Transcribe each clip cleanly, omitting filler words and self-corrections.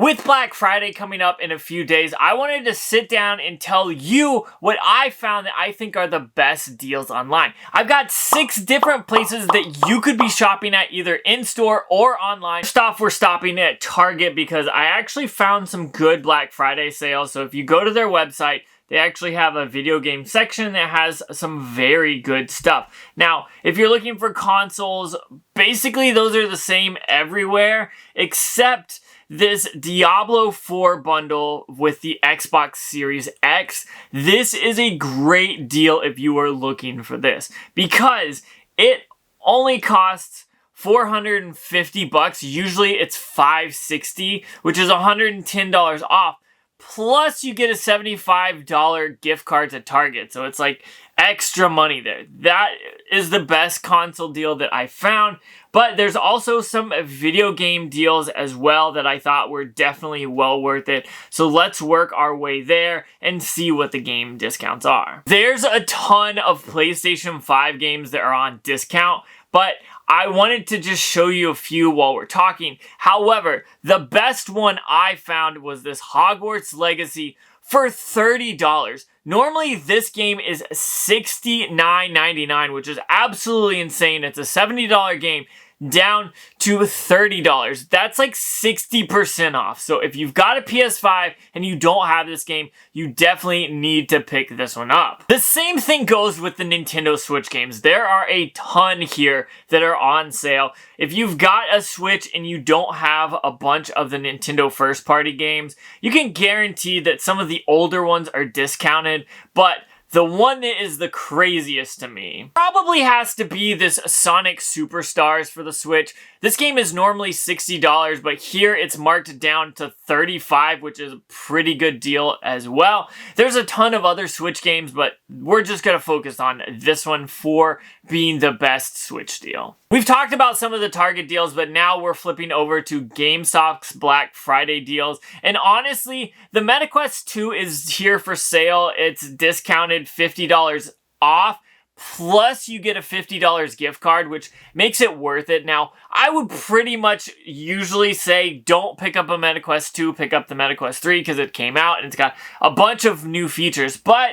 With Black Friday coming up in a few days, I wanted to sit down and tell you what I found that I think are the best deals online. I've got 6 different places that you could be shopping at either in-store or online. First off, we're stopping at Target because I actually found some good Black Friday sales. So if you go to their website, they actually have a video game section that has some very good stuff. Now, if you're looking for consoles, basically those are the same everywhere, except this Diablo 4 bundle with the Xbox Series X. This is a great deal if you are looking for this, because it only costs $450. Usually it's $560, which is $110 off. Plus, you get a $75 gift card to Target. So it's like extra money there. That is the best console deal that I found. But there's also some video game deals as well that I thought were definitely well worth it. So let's work our way there and see what the game discounts are. There's a ton of PlayStation 5 games that are on discount, but I wanted to just show you a few while we're talking. However, the best one I found was this Hogwarts Legacy for $30. Normally, this game is $69.99, which is absolutely insane. It's a $70 game down to $30. That's like 60% off. So if you've got a PS5 and you don't have this game, you definitely need to pick this one up. The same thing goes with the Nintendo Switch games. There are a ton here that are on sale. If you've got a Switch and you don't have a bunch of the Nintendo first-party games, you can guarantee that some of the older ones are discounted, but the one that is the craziest to me probably has to be this Sonic Superstars for the Switch. This game is normally $60, but here it's marked down to $35, which is a pretty good deal as well. There's a ton of other Switch games, but we're just going to focus on this one for being the best Switch deal. We've talked about some of the Target deals, but now we're flipping over to GameStop's Black Friday deals. And honestly, the MetaQuest 2 is here for sale. It's discounted $50 off. Plus, you get a $50 gift card, which makes it worth it. Now, I would pretty much usually say don't pick up a MetaQuest 2, pick up the MetaQuest 3 because it came out and it's got a bunch of new features. But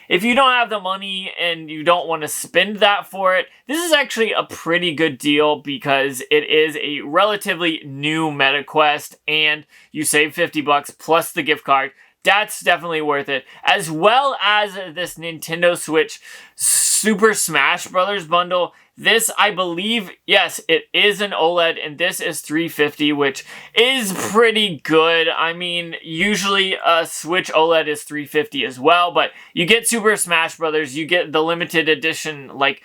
if you don't have the money and you don't want to spend that for it, this is actually a pretty good deal because it is a relatively new MetaQuest and you save $50 plus the gift card. That's definitely worth it. As well as this Nintendo Switch Super Smash Bros. Bundle. This, I believe, yes, it is an OLED, and this is $350, which is pretty good. I mean, usually a Switch OLED is $350 as well, but you get Super Smash Bros., you get the limited edition, like,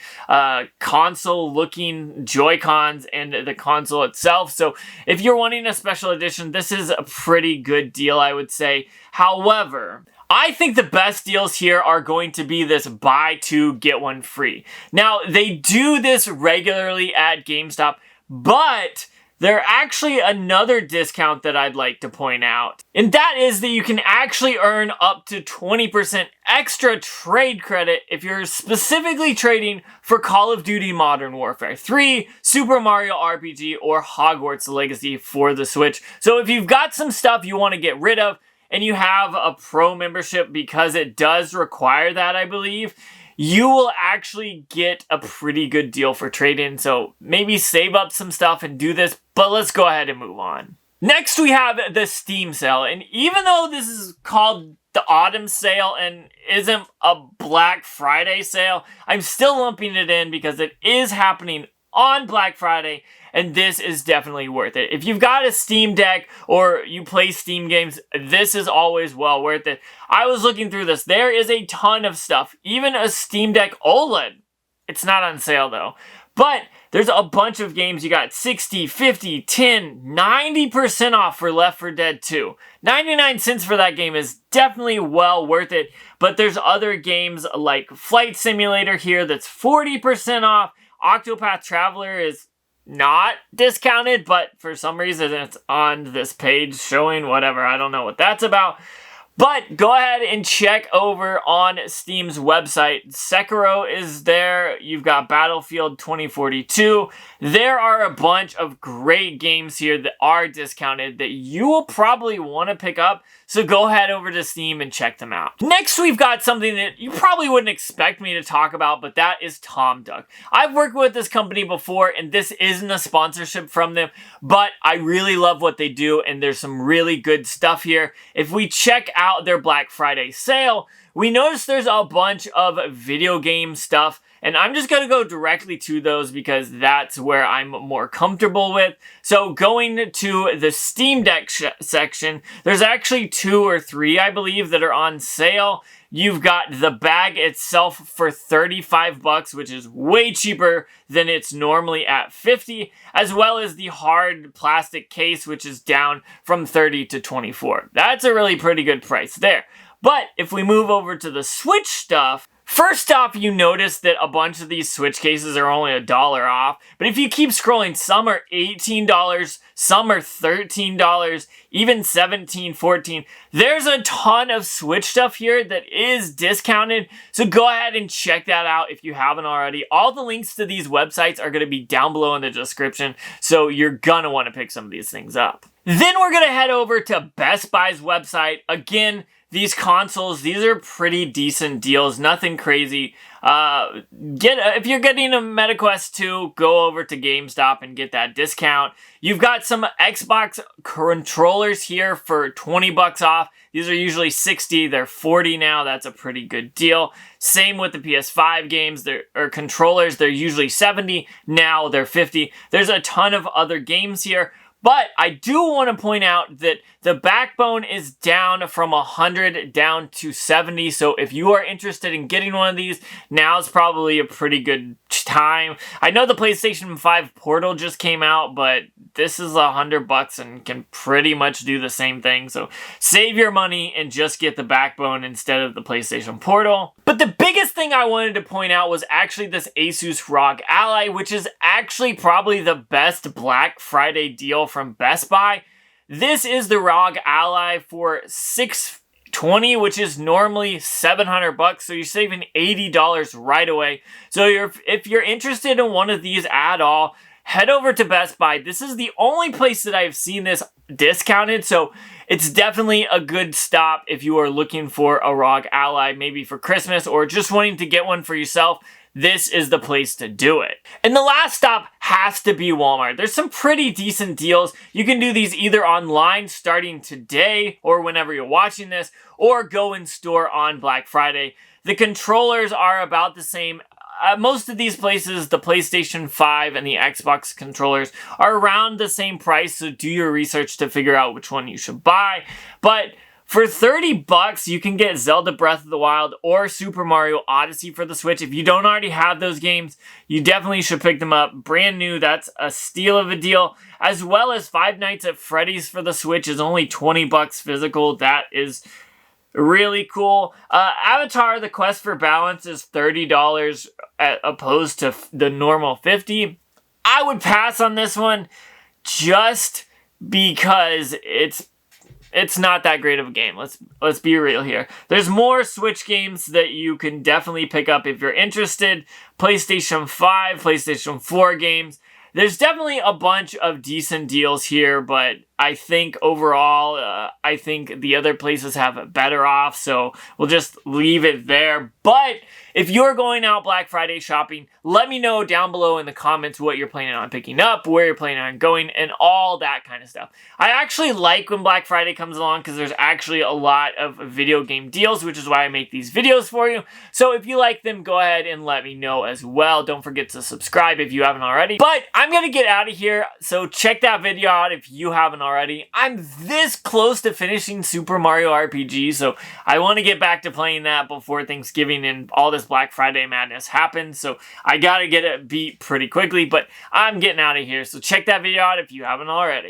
console-looking Joy-Cons and the console itself. So if you're wanting a special edition, this is a pretty good deal, I would say. However, I think the best deals here are going to be this buy 2, get 1 free. Now, they do this regularly at GameStop, but there's actually another discount that I'd like to point out. And that is that you can actually earn up to 20% extra trade credit if you're specifically trading for Call of Duty Modern Warfare 3, Super Mario RPG, or Hogwarts Legacy for the Switch. So if you've got some stuff you want to get rid of, and you have a pro membership because it does require that, I believe, you will actually get a pretty good deal for trade-in. So maybe save up some stuff and do this, but let's go ahead and move on. Next, we have the Steam sale. And even though this is called the Autumn sale and isn't a Black Friday sale, I'm still lumping it in because it is happening on Black Friday, and this is definitely worth it. If you've got a Steam Deck or you play Steam games, this is always well worth it. I was looking through this. There is a ton of stuff. Even a Steam Deck OLED. It's not on sale though. But there's a bunch of games. You got 60, 50, 10, 90% off for Left 4 Dead 2. 99 cents for that game is definitely well worth it. But there's other games like Flight Simulator here that's 40% off. Octopath Traveler is not discounted, but for some reason it's on this page showing whatever. I don't know what that's about. But go ahead and check over on Steam's website. Sekiro is there. You've got Battlefield 2042. There are a bunch of great games here that are discounted that you will probably want to pick up. So go head over to Steam and check them out. Next, we've got something that you probably wouldn't expect me to talk about, but that is Tom Duck. I've worked with this company before, and this isn't a sponsorship from them, but I really love what they do, and there's some really good stuff here. If we check out their Black Friday sale, we notice there's a bunch of video game stuff, and I'm just going to go directly to those because that's where I'm more comfortable with. So going to the Steam Deck section, there's actually 2 or 3, I believe, that are on sale. You've got the bag itself for $35, which is way cheaper than it's normally at $50, as well as the hard plastic case, which is down from $30 to $24. That's a really pretty good price there. But if we move over to the Switch stuff, first off, you notice that a bunch of these Switch cases are only $1 off. But if you keep scrolling, some are $18, some are $13, even $17, $14. There's a ton of Switch stuff here that is discounted. So go ahead and check that out if you haven't already. All the links to these websites are going to be down below in the description. So you're going to want to pick some of ththese things up. Then we're going to head over to Best Buy's website. Again, these consoles, these are pretty decent deals, nothing crazy. If you're getting a MetaQuest 2, go over to GameStop and get that discount. You've got some Xbox controllers here for $20 off. These are usually $60, they're $40 now. That's a pretty good deal. Same with the PS5 games, controllers, they're usually $70, now they're $50. There's a ton of other games here. But I do want to point out that the Backbone is down from 100 down to 70. So if you are interested in getting one of these, now's probably a pretty good time. I know the PlayStation 5 Portal just came out, but this is $100 and can pretty much do the same thing. So save your money and just get the Backbone instead of the PlayStation Portal. But the biggest thing I wanted to point out was actually this Asus ROG Ally, which is actually probably the best Black Friday deal from Best Buy. This is the ROG Ally for $620, which is normally $700, so you're saving $80 right away. So if you're interested in one of these at all, head over to Best Buy. This is the only place that I've seen this discounted, so it's definitely a good stop if you are looking for a ROG Ally, maybe for Christmas or just wanting to get one for yourself. This is the place to do it. And the last stop has to be Walmart. There's some pretty decent deals. You can do these either online starting today or whenever you're watching this, or go in store on Black Friday. The controllers are about the same. Most of these places, the PlayStation 5 and the Xbox controllers are around the same price, so do your research to figure out which one you should buy. But for $30, you can get Zelda Breath of the Wild or Super Mario Odyssey for the Switch. If you don't already have those games, you definitely should pick them up. Brand new, that's a steal of a deal. As well as Five Nights at Freddy's for the Switch is only $20 physical. That is really cool. Avatar: The Quest for Balance is $30 opposed to the normal $50. I would pass on this one just because it's not that great of a game. Let's be real here. There's more Switch games that you can definitely pick up if you're interested. PlayStation 5, PlayStation 4 games. There's definitely a bunch of decent deals here, but I think overall, I think the other places have it better off, so we'll just leave it there. But if you're going out Black Friday shopping, let me know down below in the comments what you're planning on picking up, where you're planning on going, and all that kind of stuff. I actually like when Black Friday comes along because there's actually a lot of video game deals, which is why I make these videos for you. So if you like them, go ahead and let me know as well. Don't forget to subscribe if you haven't already. But I'm going to get out of here, so check that video out if you haven't already. I'm this close to finishing Super Mario RPG, so I want to get back to playing that before Thanksgiving and all this Black Friday madness happens, so I gotta get it beat pretty quickly, but I'm getting out of here, so check that video out if you haven't already.